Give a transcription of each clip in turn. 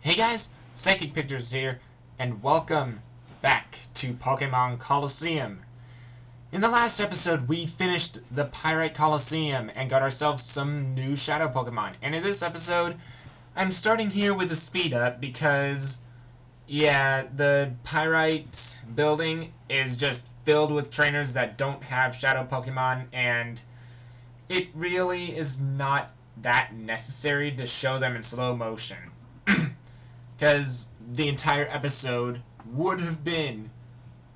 Hey guys, Psychic Pictures here, and welcome back to Pokemon Colosseum. In the last episode, we finished the Pyrite Colosseum and got ourselves some new Shadow Pokemon. And in this episode, I'm starting here with a speed up because, yeah, the Pyrite Building is just filled with trainers that don't have Shadow Pokemon, and it really is not that necessary to show them in slow motion. Because the entire episode would have been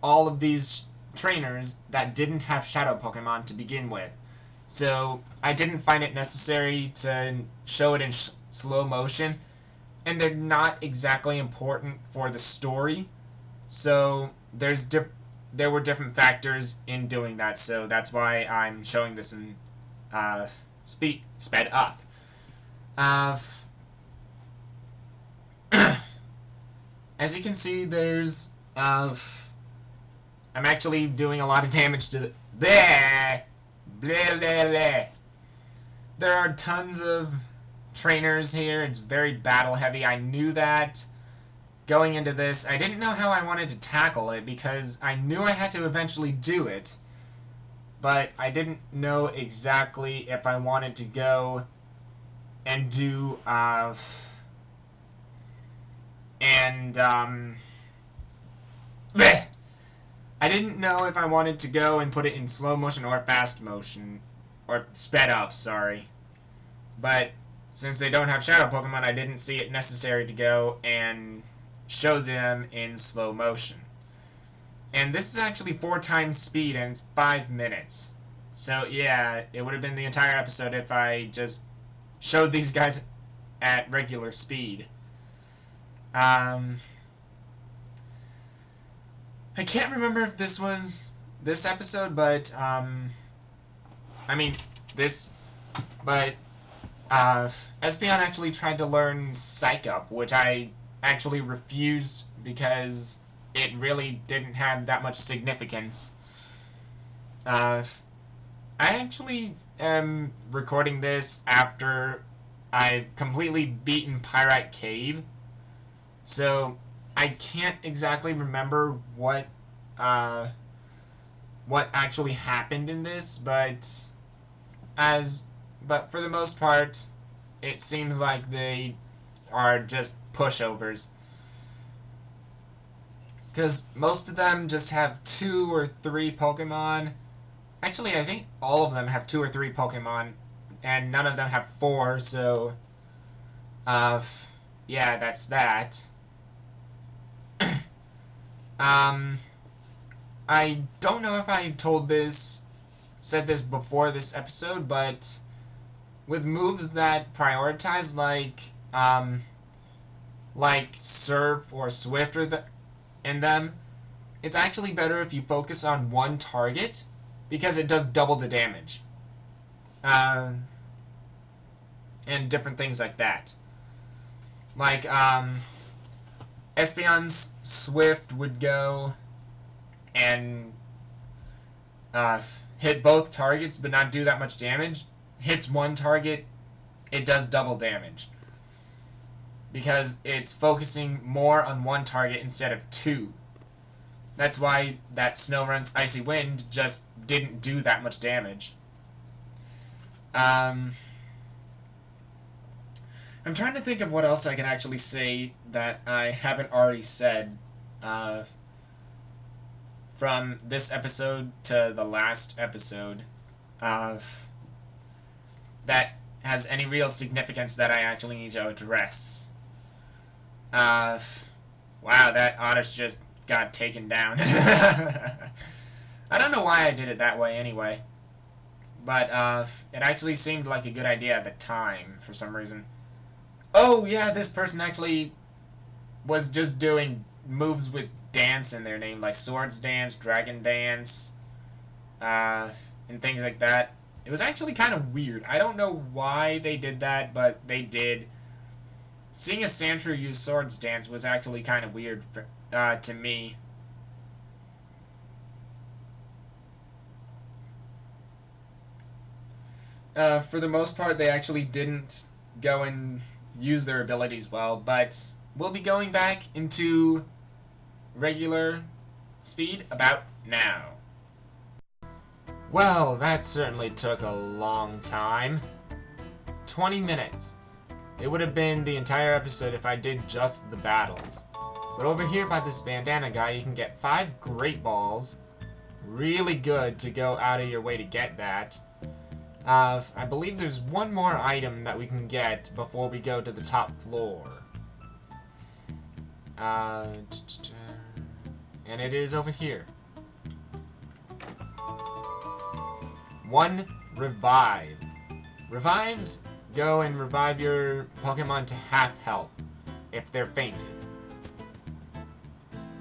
all of these trainers that didn't have Shadow Pokemon to begin with. So I didn't find it necessary to show it in slow motion, and they're not exactly important for the story. So there were different factors in doing that. So that's why I'm showing this in sped up. Uh, As you can see, there's I'm actually doing a lot of damage to the blah, blah, blah, blah. There are tons of trainers here. It's very battle heavy. I knew that going into this. I didn't know how I wanted to tackle it because I knew I had to eventually do it, but I didn't know exactly if I wanted to go and do bleh. I didn't know if I wanted to go and put it in slow motion or fast motion, or sped up, sorry. But since they don't have Shadow Pokemon, I didn't see it necessary to go and show them in slow motion. And this is actually 4 times speed and it's 5 minutes. So yeah, it would have been the entire episode if I just showed these guys at regular speed. I can't remember if this was this episode, but Espeon actually tried to learn Psych Up, which I actually refused because it really didn't have that much significance. I actually am recording this after I've completely beaten Pyrite Cave, so I can't exactly remember what actually happened in this, but for the most part, it seems like they are just pushovers. Because most of them just have 2 or 3 Pokemon. Actually, I think all of them have 2 or 3 Pokemon, and none of them have 4, so yeah, that's that. I don't know if I said this before this episode, but with moves that prioritize like Surf or Swift in them, it's actually better if you focus on one target because it does double the damage. And different things like that. Like, Espeon's Swift would go and hit both targets but not do that much damage. Hits one target, it does double damage. Because it's focusing more on one target instead of 2. That's why that Snowrunt's Icy Wind just didn't do that much damage. I'm trying to think of what else I can actually say that I haven't already said from this episode to the last episode that has any real significance that I actually need to address. Wow, that Oddish just got taken down. I don't know why I did it that way anyway, but it actually seemed like a good idea at the time for some reason. Oh yeah, this person actually was just doing moves with dance in their name, like Swords Dance, Dragon Dance, and things like that. It was actually kind of weird. I don't know why they did that, but they did. Seeing a Sandshrew use Swords Dance was actually kind of weird to me. For the most part, they actually didn't go and use their abilities well, but we'll be going back into regular speed about now. Well, that certainly took a long time. 20 minutes. It would have been the entire episode if I did just the battles. But over here by this bandana guy, you can get 5 great balls. Really good to go out of your way to get that. I believe there's one more item that we can get before we go to the top floor. And it is over here. 1 revive. Revives go and revive your Pokemon to half health if they're fainted.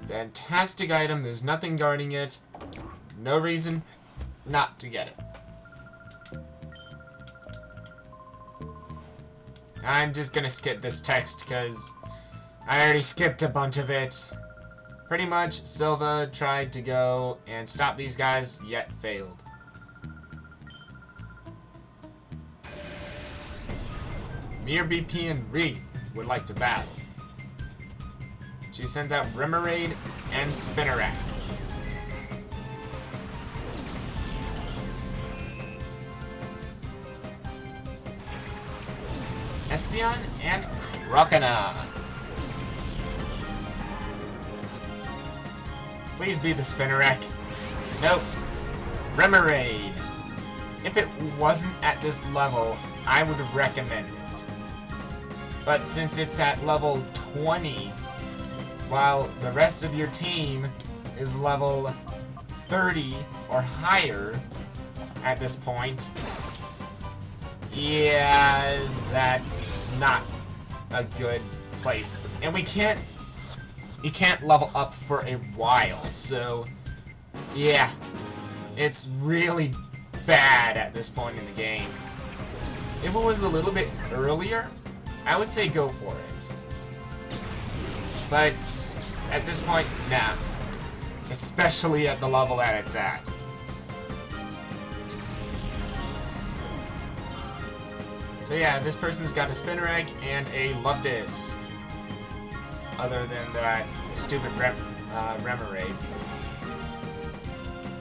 Fantastic item, there's nothing guarding it. No reason not to get it. I'm just gonna skip this text because I already skipped a bunch of it. Pretty much, Silva tried to go and stop these guys, yet failed. Mirror and Reed would like to battle. She sends out Remoraid and Spinnerack. Espeon and Croconaw. Please be the Spinnerack. Nope. Remoraid. If it wasn't at this level, I would recommend it. But since it's at level 20, while the rest of your team is level 30 or higher at this point, yeah, that's not a good place. And you can't level up for a while, so yeah, it's really bad at this point in the game. If it was a little bit earlier, I would say go for it. But at this point, nah. Especially at the level that it's at. So yeah, this person's got a Spinnerack and a Love Disc. Other than that stupid Remoraid.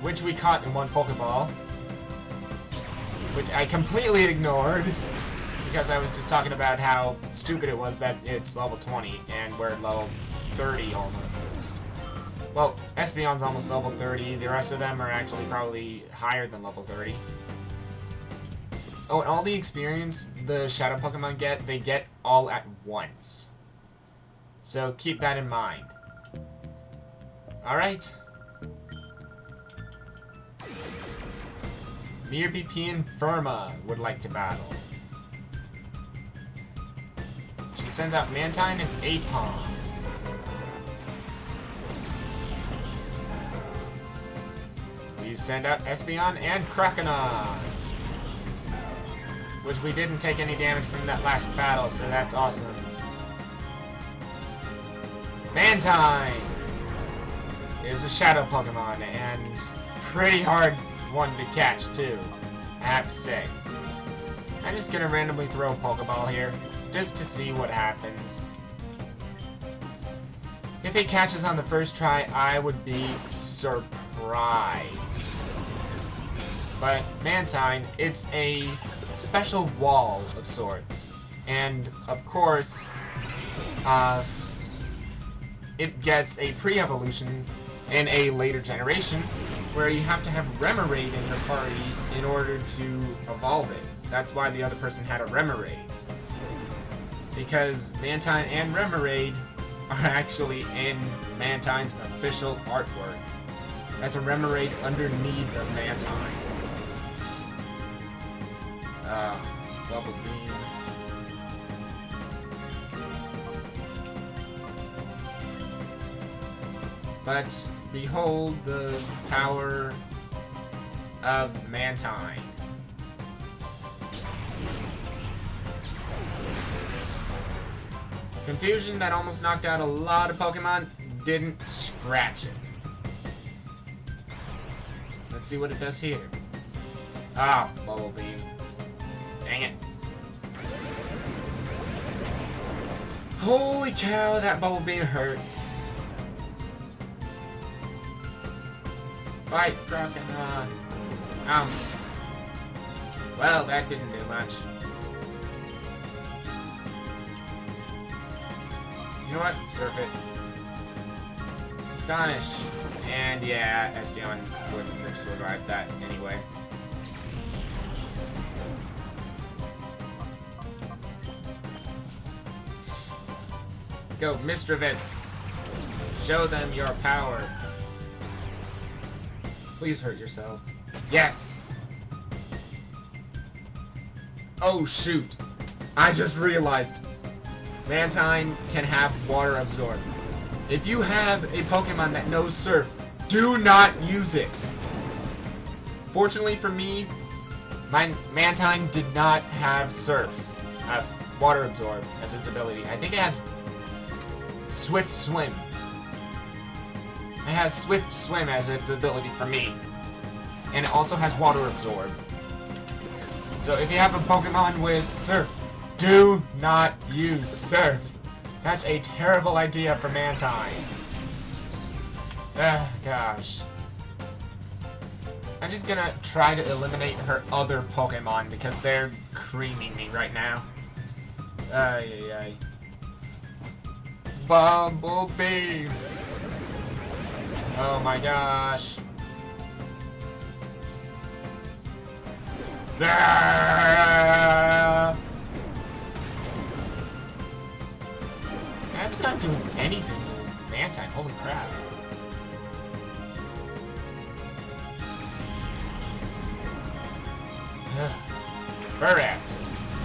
Which we caught in 1 Pokeball. Which I completely ignored. Because I was just talking about how stupid it was that it's level 20 and we're at level 30 almost. Well, Espeon's almost level 30. The rest of them are actually probably higher than level 30. Oh, and all the experience the Shadow Pokemon get, they get all at once. So keep that in mind. Alright. Mirror and Firma would like to battle. She sends out Mantine and Apom. We send out Espeon and Croconaw. Which we didn't take any damage from that last battle, so that's awesome. Mantine is a Shadow Pokemon, and pretty hard one to catch, too, I have to say. I'm just gonna randomly throw a Pokeball here, just to see what happens. If it catches on the first try, I would be surprised. But Mantine, it's a special wall of sorts. And, of course, it gets a pre-evolution in a later generation, where you have to have Remoraid in your party in order to evolve it. That's why the other person had a Remoraid. Because Mantine and Remoraid are actually in Mantine's official artwork. That's a Remoraid underneath of Mantine. Bubble Beam. But behold the power of Mantine. Confusion that almost knocked out a lot of Pokemon didn't scratch it. Let's see what it does here. Ah, Bubble Beam. Dang it. Holy cow, that bubble beam hurts. Fight, Crocodile. Well, that didn't do much. You know what? Surf it. Astonish. And yeah, Espeon wouldn't have survived that anyway. Go, Mischievous! Show them your power. Please hurt yourself. Yes! Oh shoot! I just realized Mantine can have water absorb. If you have a Pokemon that knows Surf, do not use it! Fortunately for me, my Mantine did not have Surf, water absorb as its ability. I think it has Swift Swim. It has Swift Swim as its ability for me. And it also has Water Absorb. So if you have a Pokemon with Surf, do not use Surf. That's a terrible idea for Mantine. Ugh, gosh. I'm just gonna try to eliminate her other Pokemon because they're creaming me right now. Ay, ay, ay. Bumblebee! Oh my gosh. Ah! That's not doing anything to Mantine, holy crap. Burrat!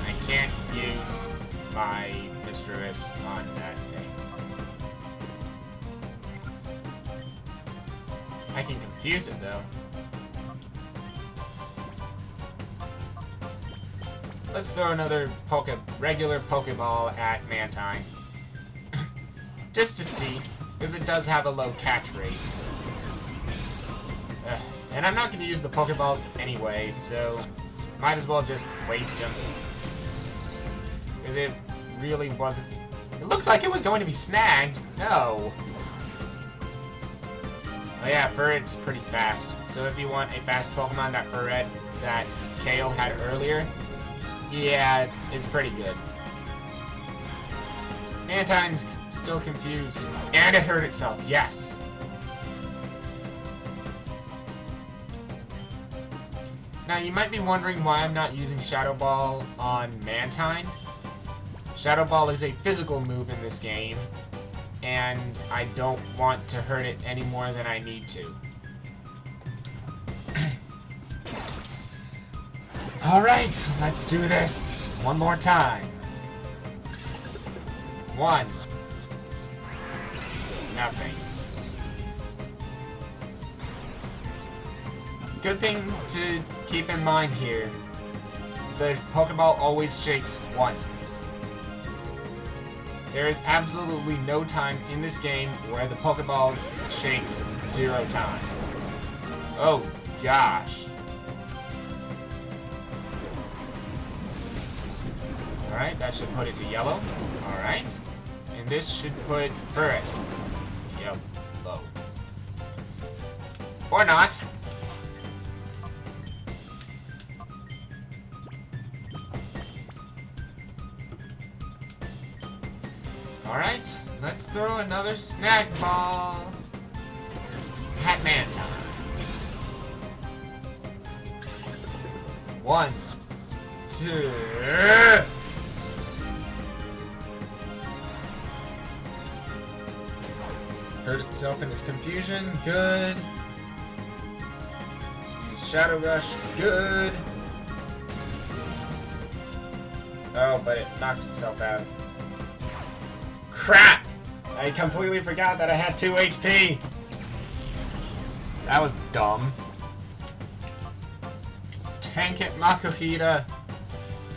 I can't use my Mischievous on that thing. I can confuse it though. Let's throw another regular Pokeball at Mantine. Just to see, because it does have a low catch rate. And I'm not going to use the Pokeballs anyway, so might as well just waste them. Because it really wasn't... It looked like it was going to be snagged. No. Oh yeah, Furret's pretty fast. So if you want a fast Pokemon that Kale had earlier, yeah, it's pretty good. Mantine's still confused. And it hurt itself, yes! Now you might be wondering why I'm not using Shadow Ball on Mantine. Shadow Ball is a physical move in this game, and I don't want to hurt it any more than I need to. Alright, let's do this one more time. 1. Nothing. Good thing to keep in mind here, the Pokeball always shakes once. There is absolutely no time in this game where the Pokeball shakes 0 times. Oh gosh. Alright, that should put it to yellow. Alright. And this should put Furret yellow. Or not. Alright, let's throw another snag ball at Mantine. 1, 2. Hurt itself in its confusion, good. Use Shadow Rush, good. Oh, but it knocked itself out. Crap! I completely forgot that I had 2 HP! That was dumb. Tank it, Makuhita!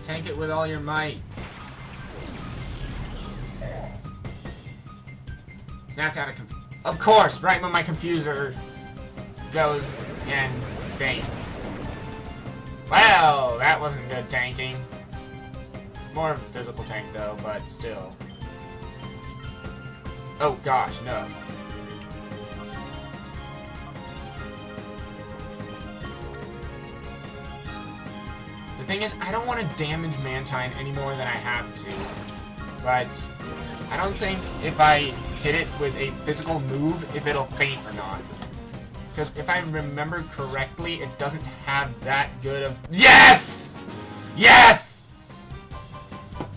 Tank it with all your might. Snapped out of course! Right when my confuser goes and faints. Well, that wasn't good tanking. It's more of a physical tank though, but still. Oh gosh, no. The thing is, I don't want to damage Mantine any more than I have to. But I don't think if I hit it with a physical move, if it'll faint or not. Because if I remember correctly, it doesn't have that good of... Yes! Yes!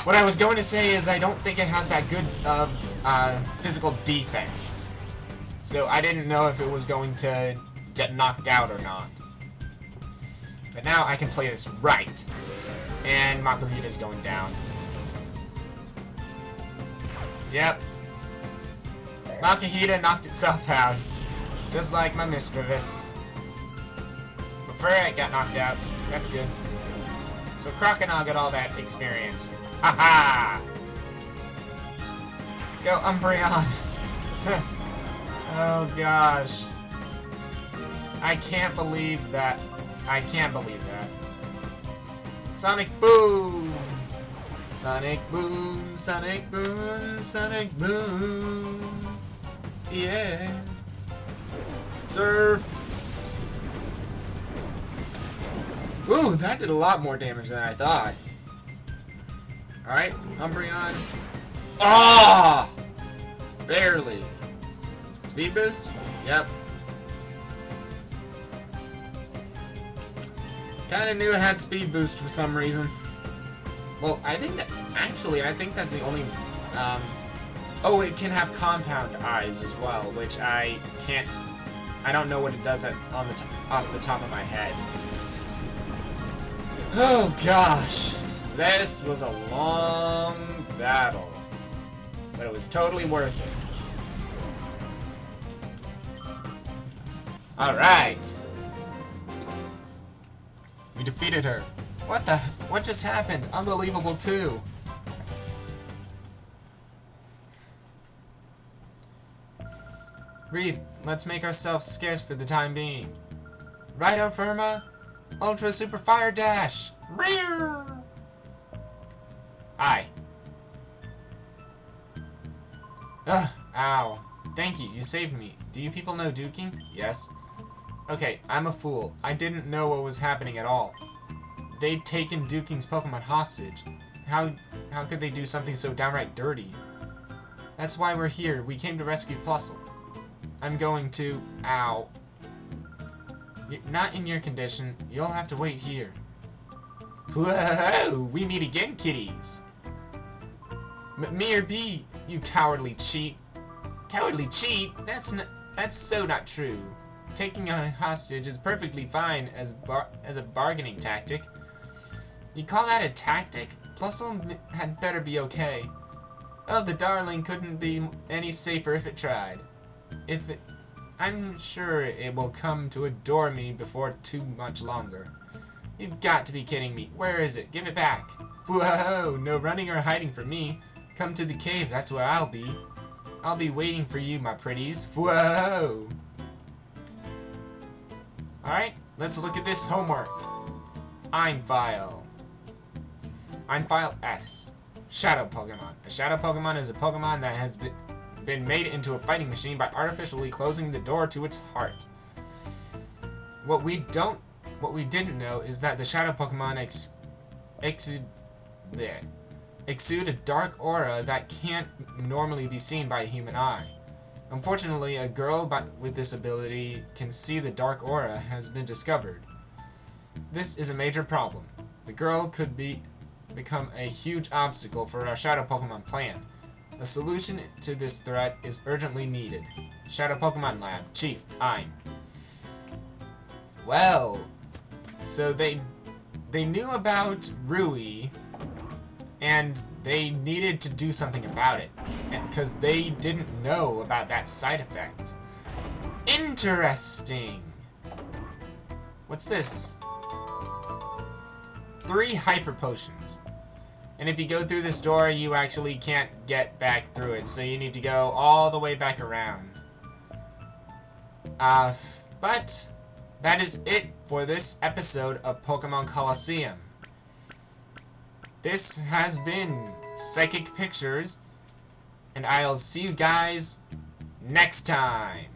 What I was going to say is I don't think it has that good of physical defense. So I didn't know if it was going to get knocked out or not. But now I can play this right. And Makuhita's going down. Yep. Makuhita knocked itself out. Just like my Mischievous. But Ferret got knocked out. That's good. So Crocodile got all that experience. Haha! Go Umbreon! Oh gosh. I can't believe that. I can't believe that. Sonic Boom! Sonic Boom, Sonic Boom, Sonic Boom. Yeah. Surf. Ooh, that did a lot more damage than I thought. Alright, Umbreon. Ah! Barely. Speed boost? Yep. Kinda knew it had speed boost for some reason. Well, I think that, actually, I think that's the only, oh, it can have compound eyes as well, which I can't, I don't know what it does off the top of my head. Oh gosh, this was a long battle, but it was totally worth it. Alright. We defeated her. What just happened? Unbelievable too. Breathe. Let's make ourselves scarce for the time being. Righto, Firma. Ultra Super Fire Dash. Rear. Aye. Ugh. Ow. Thank you. You saved me. Do you people know duking? Yes. Okay, I'm a fool. I didn't know what was happening at all. They'd taken Duking's Pokemon hostage. How could they do something so downright dirty? That's why we're here. We came to rescue Plusle. I'm going to... Ow. Not in your condition. You'll have to wait here. Whoa! We meet again, kiddies! Me or B, you cowardly cheat. Cowardly cheat? That's so not true. Taking a hostage is perfectly fine as a bargaining tactic. You call that a tactic? Plusle had better be okay. Oh, the darling couldn't be any safer if it tried. I'm sure it will come to adore me before too much longer. You've got to be kidding me. Where is it? Give it back. Whoa, no running or hiding from me. Come to the cave, that's where I'll be. I'll be waiting for you, my pretties. Whoa! Alright, let's look at this homework. Einfile. Einfile S. Shadow Pokemon. A Shadow Pokemon is a Pokemon that has been made into a fighting machine by artificially closing the door to its heart. What we didn't know is that the Shadow Pokemon exude a dark aura that can't normally be seen by a human eye. Unfortunately, a girl with this ability can see the dark aura has been discovered. This is a major problem. The girl could become a huge obstacle for our Shadow Pokemon plan. A solution to this threat is urgently needed. Shadow Pokemon Lab, Chief, Ein. Well, so they knew about Rui, and they needed to do something about it, because they didn't know about that side effect. Interesting! What's this? 3 Hyper Potions. And if you go through this door, you actually can't get back through it, so you need to go all the way back around. But that is it for this episode of Pokemon Colosseum. This has been Psychic Pictures, and I'll see you guys next time.